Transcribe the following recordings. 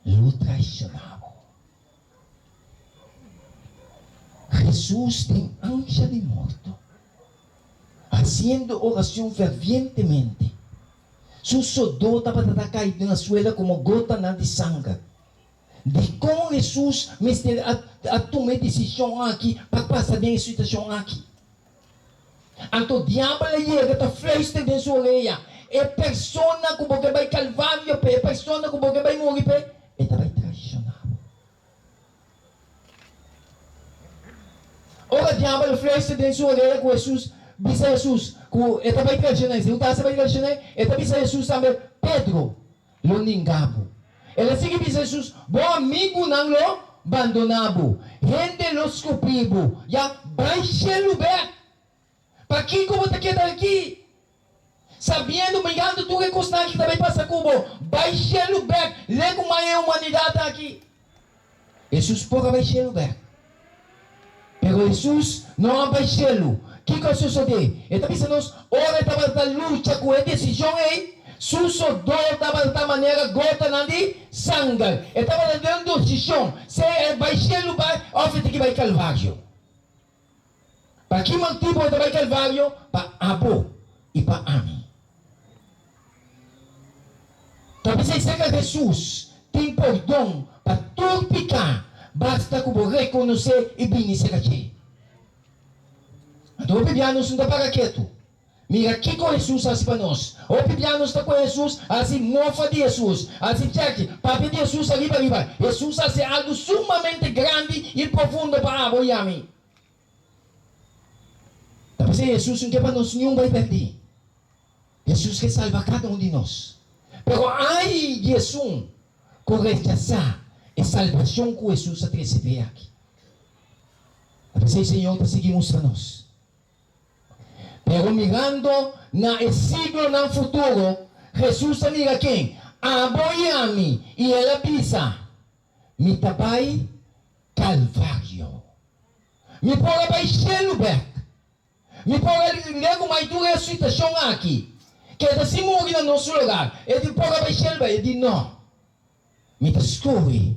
lo traicionaba. Jesús tem ânsia de morto, haciendo oración fervientemente. Su sudor estaba caído na suela como gota de sangue. De como Jesus a tomar decisão aqui para passar bem a situação aqui. Então o diabo chega, está flecha dentro da sua orelha. É pessoa que vai calvário, é pessoa que vai morrer, e vai traicionar. Ora o diabo flecha dentro da sua orelha com Jesus, diz Jesus, que vai traicionar. Se você vai traicionar, diz Jesus também, Pedro, lo ningabo. Ela sigue diz Jesus, bom amigo não lo abandonabo, gente lo escupibo, já baixe o back. Para que como te queda aqui? Sabendo, mirando tu recostar que também passa cubo, baixe o back, lego mais a humanidade aqui. Jesus pode baixar o back. Pero Jesus não abaixou. Que coisa sucede? Então pensamos, ora estava da luta com a decisão aí. Su sudor estava da maneira gota de sangue. Estava dando decisão. Se vai ser o pai, ou que vai calvário. Para que motivo vai calvário? Para Abo e para Ami. Talvez seja que Jesus tem perdão para todo pecado. Basta que você reconhecer e bendizer aqui. Então o Biblianos não está para quieto. Mira, que com Jesus assim para nós. O Biblianos está com Jesus, assim mofa de Jesus. Assim cheque, papi de Jesus arriba. Jesus assim algo sumamente grande e profundo para Abo e a mim. Talvez Jesus não quer para nós nenhum vai perder. Jesus quer salvar cada um de nós. Pero ai Jesus com rechazar a salvação que Jesus recebeu aqui. Talvez o Senhor está seguindo para nós. Pero mirando na siglo no futuro, Jesus amiga quem? Aboiami e ela pisa. Mi tabai Calvário. Mi pora baixar o back. Mi pora lego mais dura a situação aqui. Que é assim morrer no nosso lugar. Ele pora baixar o back. Ele diz não. Mi escolhe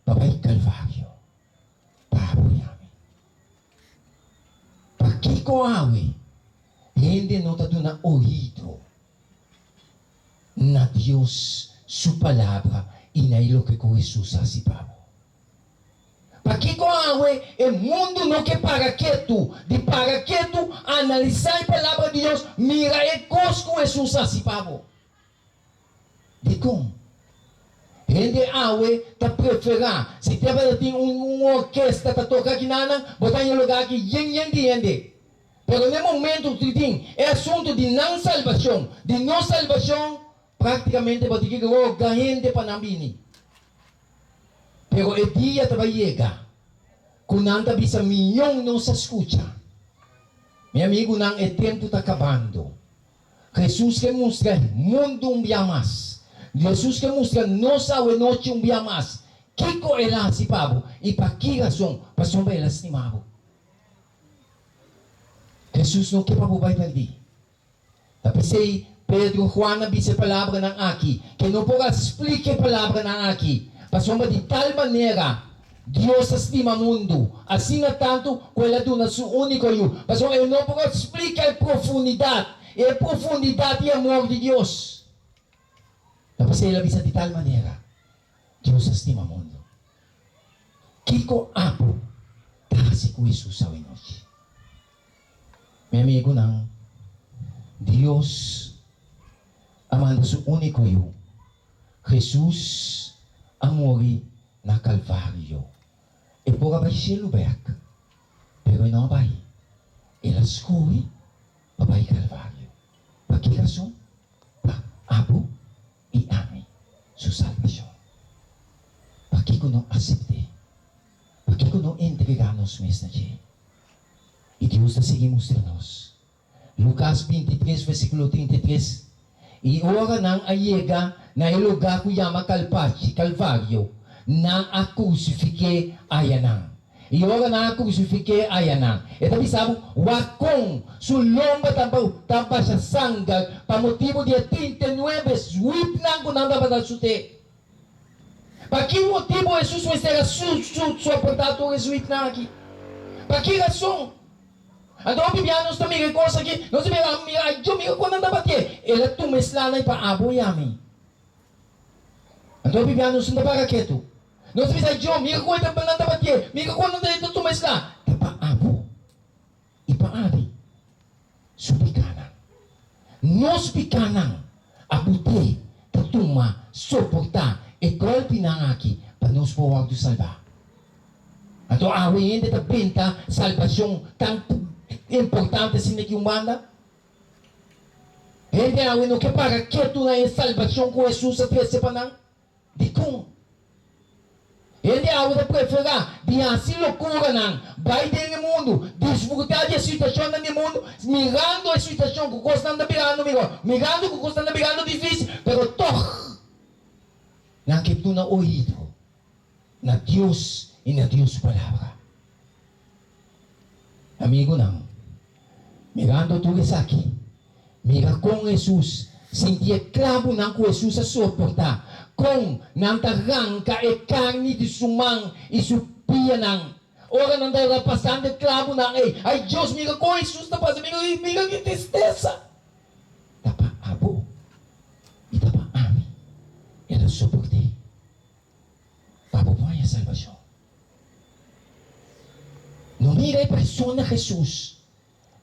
para Calvário. Para aboiami. Para que coawe? Gente não está dando ouvido na Deus, sua palavra e na ilo que Jesus assim para. Para que com a o mundo não quer para quieto, de para quieto, analisar a palavra de Deus, mira e coisa com Jesus assim para. De como? Gente está preferar, se tem orquestra para tocar aqui nana, botar em lugar aqui, gente. Pero no momento que tem é assunto de não salvação, praticamente vai ter que rogar gente para não vir. Pero o dia vai chegar, quando não bisa milhão não se escuta. Meu amigo, não é tempo está acabando. Jesus quer mostrar mundo um dia mais. Jesus quer mostrar nossa noite um dia mais. Que coisa se pabo e para que razão? Para sombra ela se mabo. Jesus não quer para o vai perder. Tapos say Pedro, Juan, dice palavra ng aqui, que não pode explicar a palavra ng aqui. Pasoma de tal maneira, Deus estima o mundo, assim na tanto, quella do na seu único eu. Pasoma, eu não pode explicar a profundidade e amor de Deus. Tapos ela bisa de tal maneira, Deus estima o mundo. Kiko apo, kasi ko Jesus sa noite. Meu amigo, não. Deus amando seu único eu. Jesus amori na Calvário. E por baixar o back. Pero não vai. Ele escolhe para Calvário. Para que razão? Para abo e ame sua salvação. Para que não aceite? Para que não entregar-nos mesmo? E Deus está seguindo a nós. Lucas 23, versículo 33. E ora nang ayega na ilugar ko yama Calvário na a crucifique ayanang. E ora na a crucifique ayanang. E tabi sabi, wakong sulomba tampa sa sanggal pa motivo de 39 sweep nang kunang dapat sute. Para que motivo Jesus vai ser suportado o jesuíta na aqui? Para que razão? Então, bibianos também que coisa aqui, não se mira, eu mira quando anda bater, ela tumes lá na para abo yami. Então, bibianos não para quieto. Não se mira, eu mira quando anda bater, mira quando anda tumes lá, para abo. E para abi, subicana. Nos picanang, abute, tatuma, suportar, e golpe na aqui, para nos poder salvar. Então, awin de benta salvação tão importante assim que humana. Hindi awin no que para que tu na salvação com Jesus a fez panang di kung. Hindi awin de preferar de assim loucura nang vai do mundo, desfrutar da situação do mundo, mirando a situação que custa anda mirando que custa anda mirando difícil, pero toch nang que tu na ouído na Deus e na Deus palavra. Amigo não. Mirando tudo isso aqui. Mira com Jesus. Sentia clavo não com Jesus a suportar. Com não arranca e carne de sumang e supia não. Ora não está passando clavo não. Ai Deus, mira com Jesus está passando. Mira que tristeza. Tapa abo. E tapa ami. Ela suportei. Para a salvação. Não mira a persona Jesus.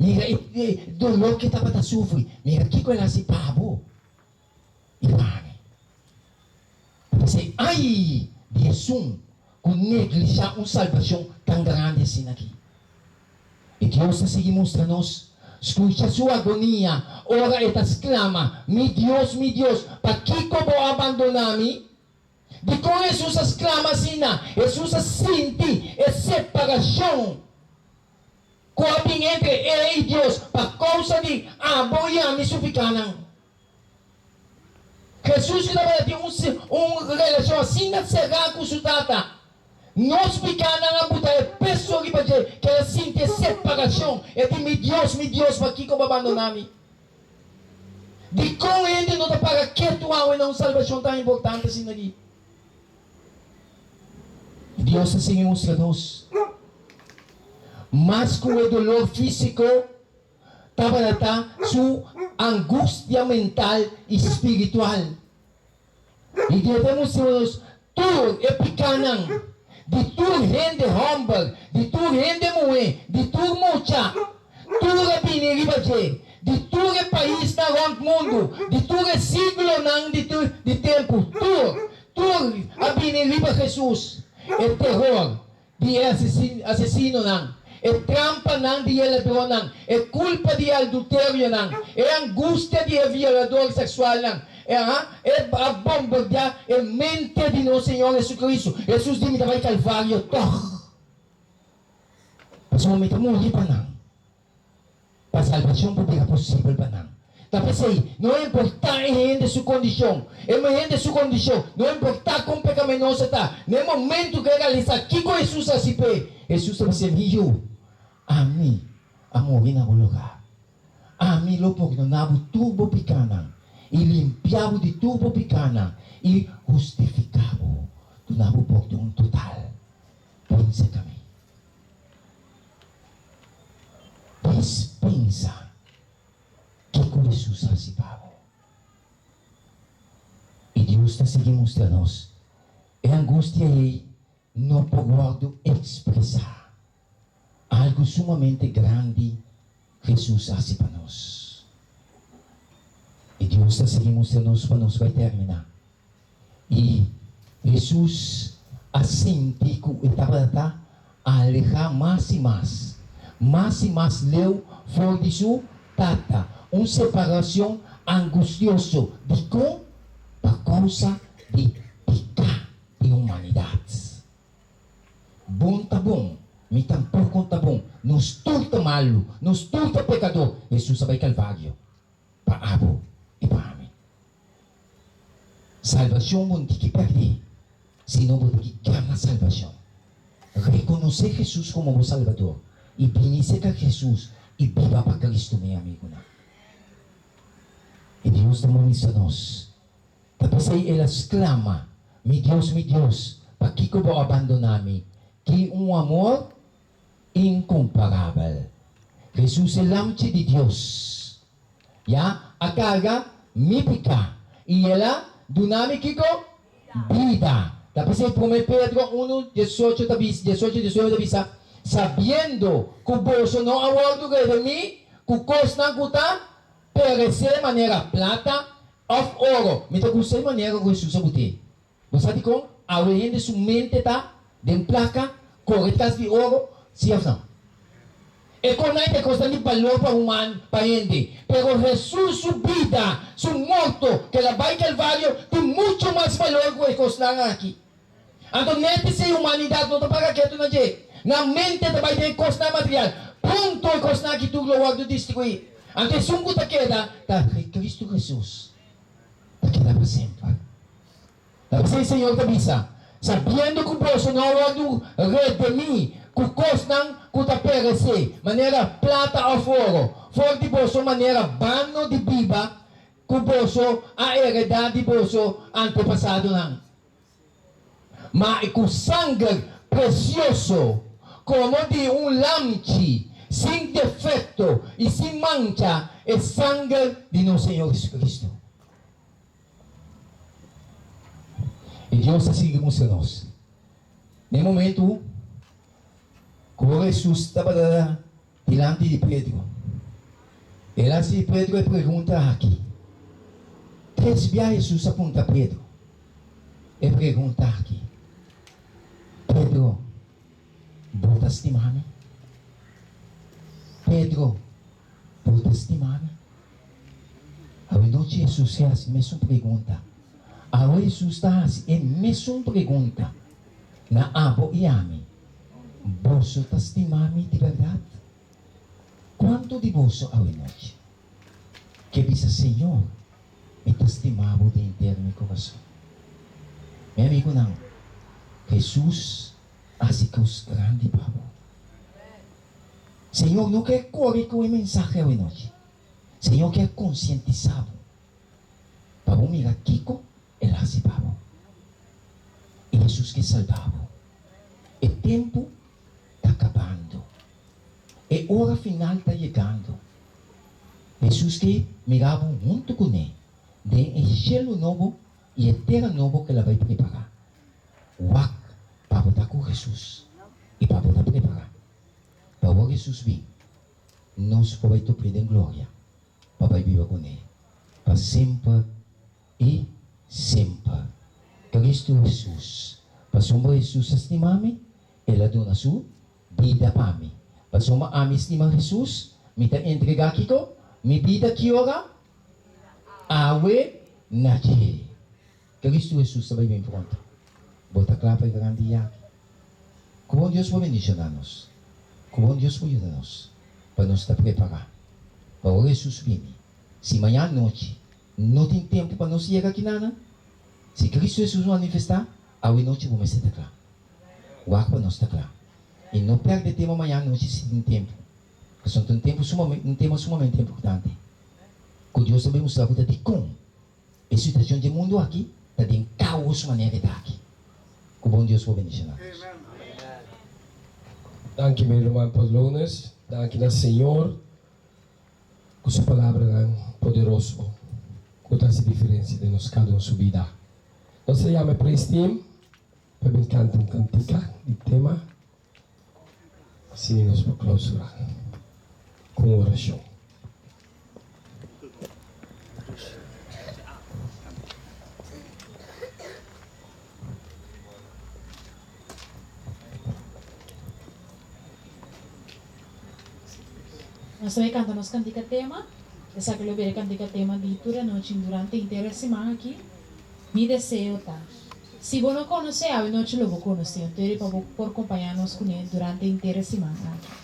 Mira o dolor que estava a sofrer. Mira que ela se pavo. E pane. Você, ai, Jesus, com negligenciar uma salvação tão grande assim aqui. E Deus está seguindo mostrando-nos. Escuta sua agonia. Ora e exclama, mi Deus, para que vou abandonar-me? De com Jesus exclama assim, Jesus sente a separação com a entre ele e Deus, por causa de aboiar me suficaram. Jesus que estava tendo uma relação assim na serra com sua tata. Nós ficamos na puta é pessoa que ela sente separação. É de mi Deus, para que eu abandonar-me? De com ele não está para que tu há uma salvação tão importante assim aqui. Deus assim mostra-nos. Mas com o dolor físico, estava sua angústia mental e espiritual. E Deus mostra-nos, tu é pequenang, de tu rende humble, de tu rende moe, de tu mocha, tu é biniribaje, de tu é país na rond mundo, de tu é siglo nang de tempo, tu a biniriba Jesus. É terror de assassino não, é trampa não de ladrão não, é culpa de adultério não, é angústia de violador sexual não, é a bombardear, é mente de nosso Senhor Jesus Cristo. Jesus disse que vai calvário, toch. Mas o momento morrer pa não, para salvação pública possível pa não. Tapos aí, não importa a sua condição, sua condição, não importa como pecaminoso está, no momento que realiza aqui com Jesus assim, Jesus vai ser meu, a mim, a morrer na lugar, a mim lo perdonava tudo picana, e limpiava de tudo picana, e justificava, tu nabo perdão total, pensa também, pensa, que com Jesus participava. E Deus está seguindo mostrando-nos. E a angústia aí não pode expressar algo sumamente grande Jesus faz para nós. E Deus está seguindo mostrando-nos para nós vai terminar. E Jesus assim estava a alejar mais e mais leu fora de sua tata. Uma separação angustiosa de com por causa de pecado e humanidade. Bom tá bom, mas tampouco tá bom. Nos tudo malo, nos tudo pecador. Jesus vai calvário para abo e para mim. Salvação não tem que perder, senão não tem que ganhar salvação. Reconhecer Jesus como o Salvador e bendizer a Jesus e viva para Cristo, meu amigo. E Deus está munindo a nós. Tapos aí ela exclama mi Deus, paki ko ba abandonami? Que um amor incomparável. Jesus é lamte de Deus. Ya, akaga, mipika. E ela, dunami kiko, vida. Tapos sa 1 Pedro 1:18 bisa, sabiendo que vos no aguardo de mí, que costa kuta, perecer maneira plata of oro. Mito kung sa maneira ko Jesus sabuti. Basta di kong, awin de su mente ta, den placa, corretas de oro, siya na. E con te costa ni valor para humano, para gente. Pero Jesús, su vida, su muerto, que la va al Calvario, tiene mucho más valor que costar aquí. Entonces, esa humanidad no te paga que tú no llegues. Na mente te va a tener costa material. Punto el costa que tú lo vas a distribuir. Antes, un te queda, está Cristo Jesús. Te queda para siempre. Entonces, el Señor te avisa, sabiendo que vos no vas a redimir, que costam que perecer, maneira plata ou fogo, fogo de bolso, maneira bano de biba, que bolso a heredade de bolso antepassado não. Mas com sangue precioso, como de lamte, sem defeito e sem mancha, é sangue de nosso Senhor Jesus Cristo. E Deus sigue com nós. No momento, como Jesus estava diante de Pedro, ela se Pedro pergunta aqui, três vezes Jesus aponta a Pedro, e pergunta aqui, Pedro, botas de mano? Pedro, botas de mano? A noite Jesus faz a mesma pergunta, a Jesus faz a mesma pergunta, na abo e ame. Boso testimami de verdade? Quanto de boso a noite? Que bisa Senhor, me testimavo de inteiro meu coração. Meu amigo não, Jesus, assim que os grandes pavo. Senhor, não quer correr com o mensagem a noite. Senhor, quer conscientizar. Para o mira Kiko, ele assim pavo. E Jesus que salvava. O tempo está acabando. E hora final está chegando. Jesus que mirava junto com ele. De um cielo novo e a terra novo que ela vai preparar. Wak para botar com Jesus. E para botar preparar. Para o Jesus vir. Nós vai te pedir glória. Para vai viver com ele. Para sempre e sempre. Cristo Jesus. Para sombra Jesus estimame. Ela dona sua vida para mim. Para soma ami estima Jesus, me ta entregar aqui ko, mi vida que ora, awe na je. Cristo Jesus sabay bem pronto. Bota clapa e grande yaki. Como Deus vai bendicionar-nos. Como Deus vai ajudar-nos. Para nos estar preparar. Para o Jesus vir. Se amanhã à noite não tem tempo para nos chegar aqui nada, se Cristo Jesus manifestar, awe noite vamos estar claro. Wak para nós estar claro. E não perde tempo amanhã à noite se tem tempo. Porque são um tema sumamente importante. Que Deus também mostrar que está com a situação do mundo aqui, está em caos maneira de aqui. Que bom Deus vai bendicionar. Danke, meu irmão Paulones. Danke na Senhor. Com sua palavra poderoso. Que traz diferença de nós cada um sua vida. Nós se chama Praise Team. Para cantar um cantica de tema. Assim nós vamos clausurar. Com oração. Nós também cantamos cantica tema. Essa que eu ver cantica tema dito na noite durante inteira semana aqui. Me desejo tá. Se você não conhece, a noite eu vou conhecer. Então ele pode por acompanhar-nos com ele durante inteira semana aqui.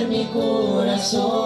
Mi corazón.